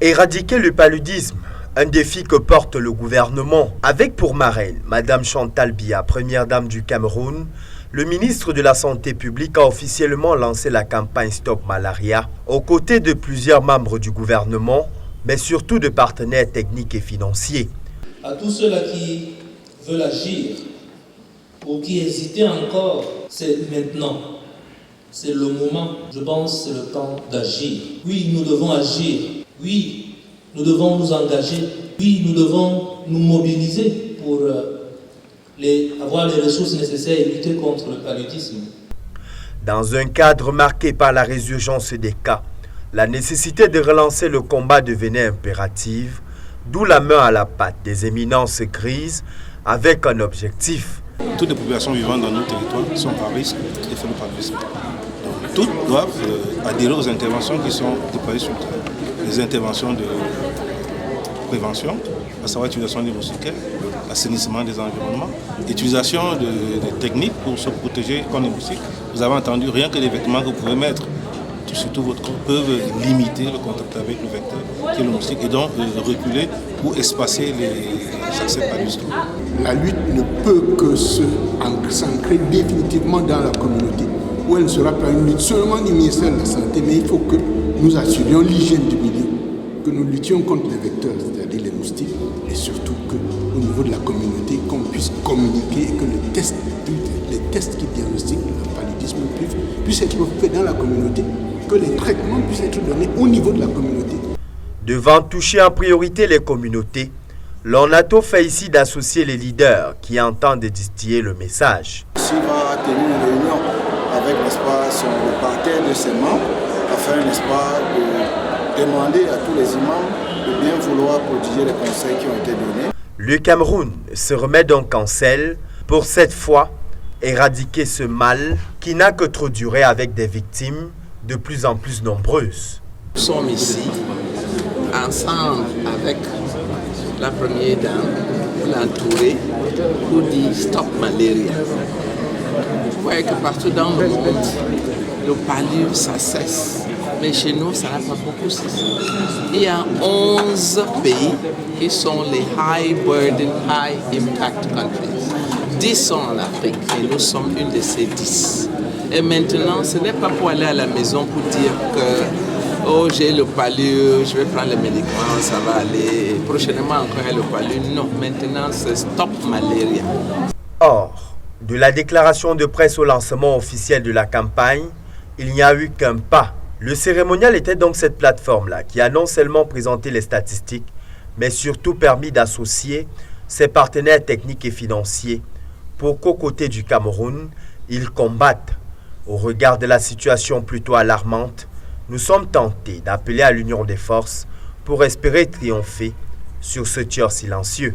Éradiquer le paludisme, un défi que porte le gouvernement. Avec pour marraine Madame Chantal Biya, première dame du Cameroun, le ministre de la Santé publique a officiellement lancé la campagne Stop Malaria aux côtés de plusieurs membres du gouvernement, mais surtout de partenaires techniques et financiers. À tous ceux-là qui veulent agir ou qui hésitaient encore, c'est maintenant. C'est le moment, je pense, c'est le temps d'agir. Oui, nous devons agir. Oui, nous devons nous engager. Oui, nous devons nous mobiliser pour avoir les ressources nécessaires et lutter contre le paludisme. Dans un cadre marqué par la résurgence des cas, la nécessité de relancer le combat devenait impérative, d'où la main à la pâte des éminences grises avec un objectif. Toutes les populations vivant dans nos territoires sont à risque de faire le paludisme. Donc, toutes doivent adhérer aux interventions qui sont déployées sur le terrain. Les interventions de prévention, à savoir l'utilisation des moustiquaires, l'assainissement des environnements, l'utilisation de techniques pour se protéger contre les moustiques. Vous avez entendu, rien que les vêtements que vous pouvez mettre surtout votre corps peuvent limiter le contact avec le vecteur qui est le moustique et donc reculer ou espacer les accès paludistes. La lutte ne peut que s'ancrer définitivement dans la communauté, où elle ne sera pas une lutte seulement du ministère de la Santé, mais il faut que nous assurions l'hygiène du milieu, que nous luttions contre les vecteurs, c'est-à-dire les moustiques, et surtout qu'au niveau de la communauté, qu'on puisse communiquer et que les tests qui diagnostiquent le paludisme puissent être faits dans la communauté, que les traitements puissent être donnés au niveau de la communauté. Devant toucher en priorité les communautés, l'ONATO fait ici d'associer les leaders qui entendent distiller le message. Ici va tenir une réunion avec le parterre de ses membres afin de demander à tous les imams de bien vouloir prodiguer les conseils qui ont été donnés. Le Cameroun se remet donc en selle pour cette fois éradiquer ce mal qui n'a que trop duré avec des victimes de plus en plus nombreuses. Nous sommes ici, ensemble avec la première dame, l'entourée, pour dire Stop Malaria. Vous voyez que partout dans le monde, le palud, ça cesse. Mais chez nous, ça n'a pas beaucoup cessé. Il y a 11 pays qui sont les High Burden, High Impact Countries. 10 sont en Afrique et nous sommes une de ces 10. Et maintenant, ce n'est pas pour aller à la maison pour dire que oh, j'ai le palu, je vais prendre les médicaments, ça va aller. Prochainement encore le palu. Non, maintenant c'est Stop Malaria. Or, de la déclaration de presse au lancement officiel de la campagne, il n'y a eu qu'un pas. Le cérémonial était donc cette plateforme-là qui a non seulement présenté les statistiques, mais surtout permis d'associer ses partenaires techniques et financiers pour qu'aux côtés du Cameroun, ils combattent. Au regard de la situation plutôt alarmante, nous sommes tentés d'appeler à l'union des forces pour espérer triompher sur ce tueur silencieux.